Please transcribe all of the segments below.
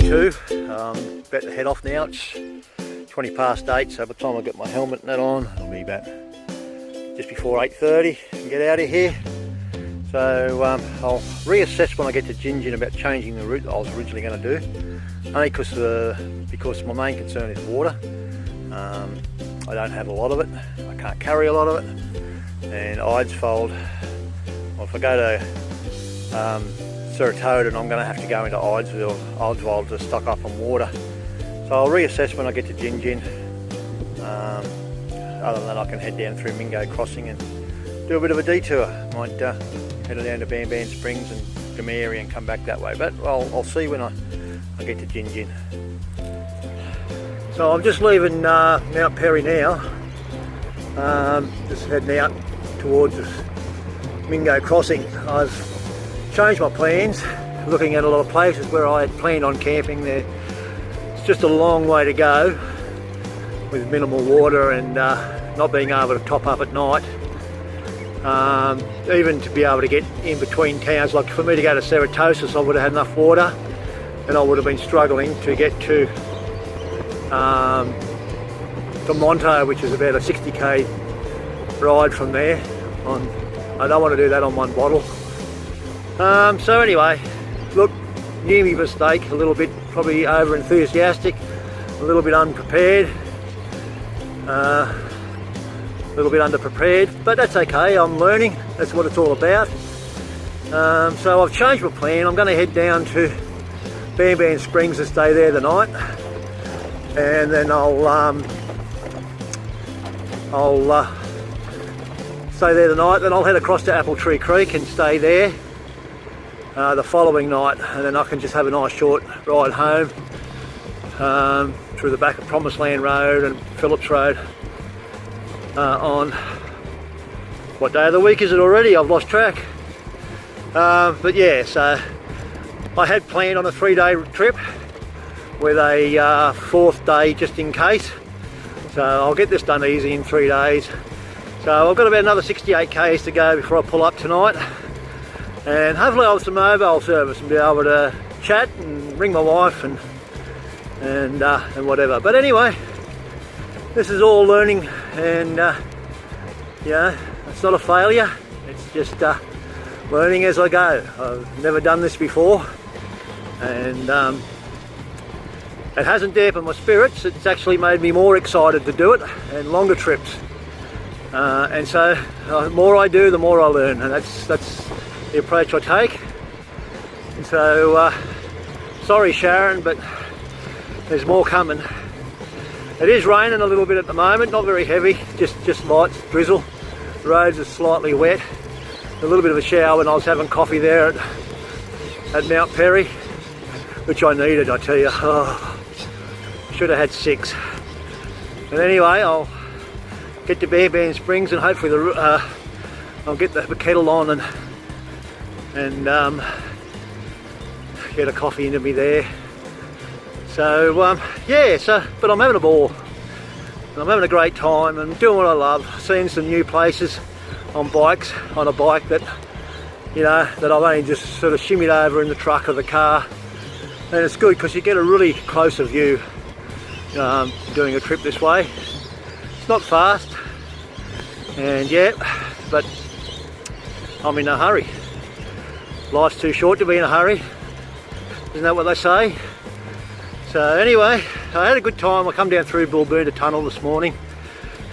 8:42. About to head off now. It's 20 past 8, so by the time I get my helmet and that on, it'll be about just before 8:30 and get out of here. So I'll reassess when I get to Gin about changing the route that I was originally going to do. Only because my main concern is water. I don't have a lot of it. I can't carry a lot of it. And Eidsvold, well, if I go to Seratoda, I'm going to have to go into Eidsvold to stock up on water. So I'll reassess when I get to Gin. Other than that, I can head down through Mingo Crossing and do a bit of a detour. Might head down to Ban Springs and Gameri and come back that way. But I'll see when I get to Gin. So I'm just leaving Mount Perry now. Just heading out towards Mingo Crossing. I've changed my plans, looking at a lot of places where I had planned on camping there. It's just a long way to go with minimal water and not being able to top up at night. Even to be able to get in between towns, like for me to go to Seratosis, I would have had enough water and I would have been struggling to get to Monto, which is about a 60k ride from there. I don't want to do that on one bottle. So anyway, look, knew me mistake a little bit, probably over enthusiastic, a little bit unprepared, a little bit underprepared, but that's okay. I'm learning. That's what it's all about. So I've changed my plan. I'm going to head down to Ban Springs and stay there the night, and then I'll stay there the night. Then I'll head across to Apple Tree Creek and stay there the following night, and then I can just have a nice short ride home through the back of Promised Land Road and Phillips Road on what day of the week is it already? I've lost track. But yeah, so I had planned on a 3-day trip with a 4th day just in case. So I'll get this done easy in 3 days. So I've got about another 68 k's to go before I pull up tonight, and hopefully I'll have some mobile service and be able to chat and ring my wife and whatever. But anyway, this is all learning, and yeah, it's not a failure. It's just learning as I go. I've never done this before, and it hasn't dampened my spirits. It's actually made me more excited to do it, and longer trips. And so the more I do, the more I learn, and that's the approach I take. And so sorry Sharon, but there's more coming. It is raining a little bit at the moment, not very heavy, just light drizzle. The roads are slightly wet. A little bit of a shower when I was having coffee there at Mount Perry, which I needed, I tell you. Oh, should have had 6. But anyway, I'll get to Ban Springs and hopefully I'll get the kettle on and get a coffee into me there. So yeah, but I'm having a ball. And I'm having a great time and doing what I love, seeing some new places on bikes, on a bike that, you know, that I've only just sort of shimmied over in the truck or the car. And it's good because you get a really closer view doing a trip this way. It's not fast, and yeah, but I'm in a hurry. Life's too short to be in a hurry. Isn't that what they say? So anyway, I had a good time. I come down through Bulboonda Tunnel this morning,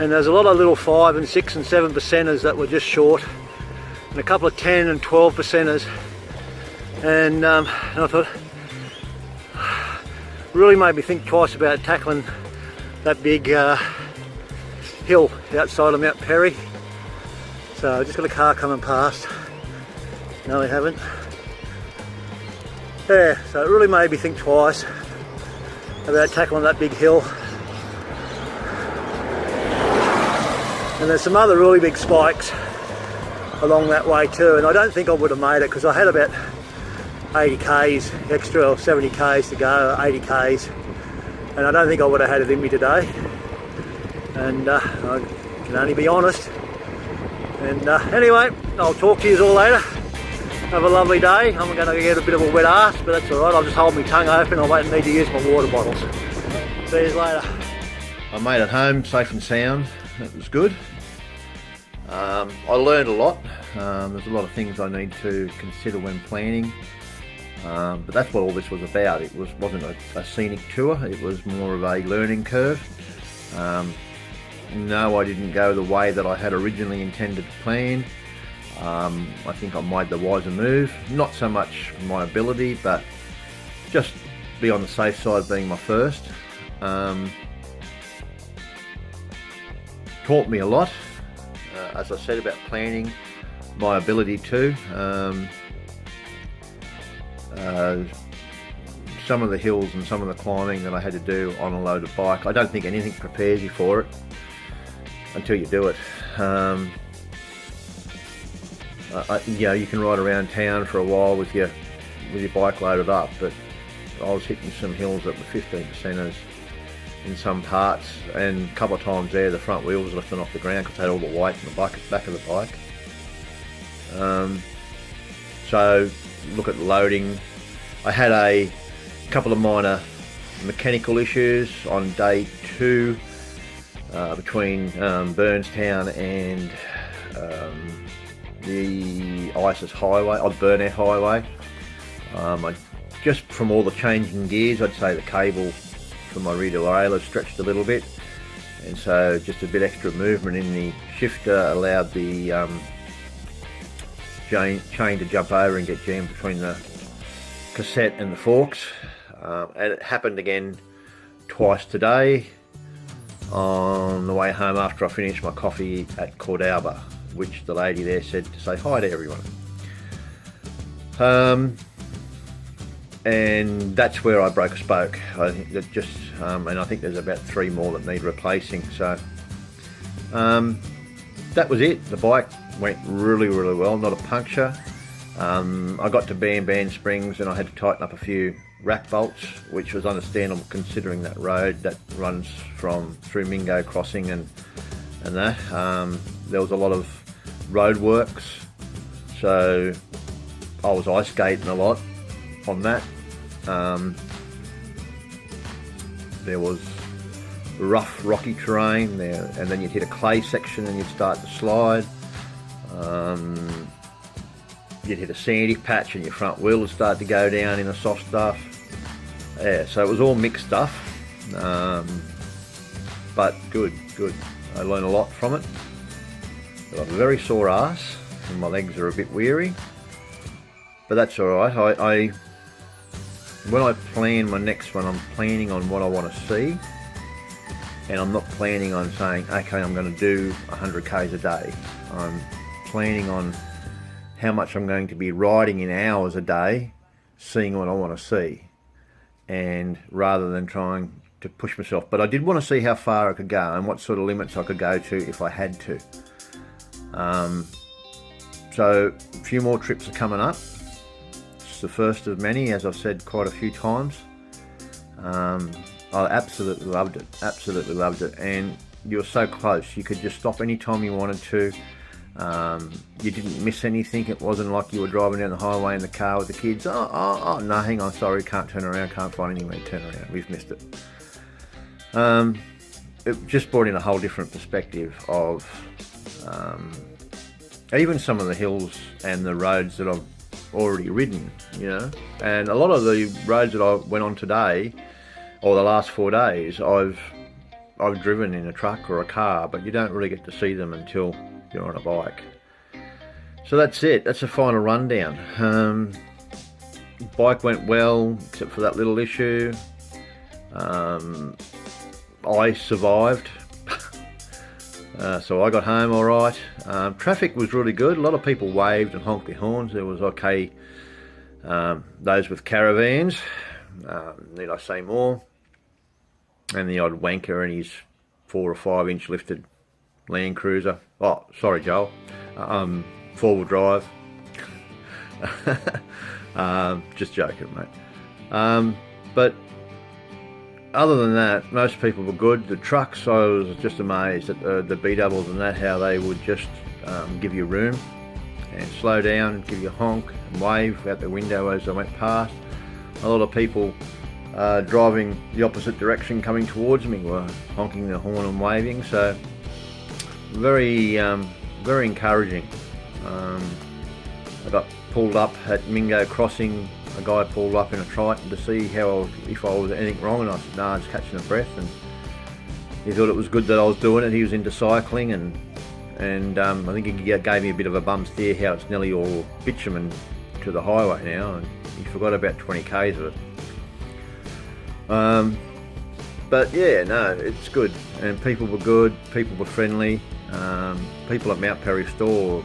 and there's a lot of little 5 and 6 and 7 percenters that were just short, and a couple of 10 and 12 percenters, and I thought, really made me think twice about tackling that big hill outside of Mount Perry. So I just got a car coming past. No, we haven't. Yeah, so it really made me think twice about tackling that big hill. And there's some other really big spikes along that way too, and I don't think I would have made it because I had about 80 k's extra, or 70 k's to go, 80 k's, and I don't think I would have had it in me today. And I can only be honest. And anyway, I'll talk to you all later. Have a lovely day. I'm going to get a bit of a wet ass, but that's alright. I'll just hold my tongue open. I won't need to use my water bottles. See you later. I made it home safe and sound. That was good. I learned a lot. There's a lot of things I need to consider when planning. But that's what all this was about. It wasn't a scenic tour. It was more of a learning curve. No, I didn't go the way that I had originally intended to plan. I think I made the wiser move. Not so much my ability, but just be on the safe side being my first. Taught me a lot, as I said, about planning, my ability too. Some of the hills and some of the climbing that I had to do on a loaded bike, I don't think anything prepares you for it until you do it. You can ride around town for a while with your bike loaded up, but I was hitting some hills that were 15%ers in some parts, and a couple of times there the front wheel was lifting off the ground because I had all the weight in the back of the bike. So look at loading. I had a couple of minor mechanical issues on day 2 between Burnstown and the Isis Highway, Burnet Highway. Just from all the changing gears, I'd say the cable from my rear derailleur stretched a little bit, and so just a bit extra movement in the shifter allowed the chain to jump over and get jammed between the cassette and the forks. And it happened again twice today on the way home after I finished my coffee at Cordalba, which the lady there said to say hi to everyone. And that's where I broke a spoke. I think that and I think there's about 3 more that need replacing. So that was it. The bike went really well, not a puncture. I got to Ban Springs and I had to tighten up a few rack bolts, which was understandable considering that road that runs through Mingo Crossing and that. There was a lot of road works, so I was ice skating a lot on that. There was rough rocky terrain there, and then you'd hit a clay section and you'd start to slide. You'd hit a sandy patch and your front wheel would start to go down in the soft stuff. Yeah, so it was all mixed stuff, but good. I learned a lot from it. I have a very sore ass and my legs are a bit weary, but that's alright. When I plan my next one, I'm planning on what I want to see, and I'm not planning on saying, okay, I'm going to do 100 k's a day. I'm planning on how much I'm going to be riding in hours a day, seeing what I want to see, and rather than trying to push myself. But I did want to see how far I could go and what sort of limits I could go to if I had to. So a few more trips are coming up. It's the first of many, as I've said quite a few times. I absolutely loved it, and you were so close. You could just stop anytime you wanted to. You didn't miss anything. It wasn't like you were driving down the highway in the car with the kids. Oh no, hang on, sorry, can't turn around, can't find anywhere to turn around, we've missed it. It just brought in a whole different perspective of even some of the hills and the roads that I've already ridden, and a lot of the roads that I went on today, or the last 4 days, I've driven in a truck or a car, but you don't really get to see them until you're on a bike. So that's it. That's a final rundown. Bike went well, except for that little issue. I survived. So I got home all right. Traffic was really good. A lot of people waved and honked their horns. There was those with caravans, need I say more, and the odd wanker and his 4 or 5 inch lifted Land Cruiser. Oh, sorry, Joel. Four-wheel drive. Just joking, mate. But other than that, most people were good. The trucks, I was just amazed at the B-doubles and that, how they would just give you room and slow down, give you a honk, and wave out the window as I went past. A lot of people driving the opposite direction coming towards me were honking the horn and waving, so very very encouraging. I got pulled up at Mingo Crossing. A guy pulled up in a Triton to see if I was anything wrong, and I said, no, I was catching a breath, and he thought it was good that I was doing it. He was into cycling, and I think he gave me a bit of a bum steer how it's nearly all bitumen to the highway now, and he forgot about 20 k's of it. But yeah, no, it's good, and people were good, people were friendly. People at Mount Perry store,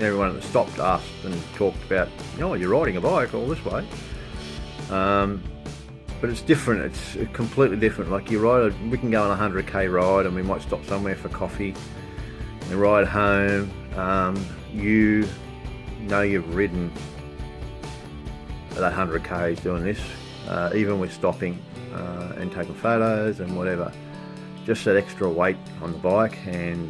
everyone that stopped asked and talked about, oh, you're riding a bike all this way. But it's different, it's completely different. Like we can go on a 100k ride and we might stop somewhere for coffee and ride home. You know you've ridden that 100k's doing this, even with stopping and taking photos and whatever. Just that extra weight on the bike, and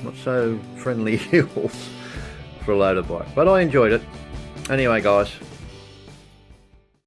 not so friendly heels for a loader bike. But I enjoyed it. Anyway guys,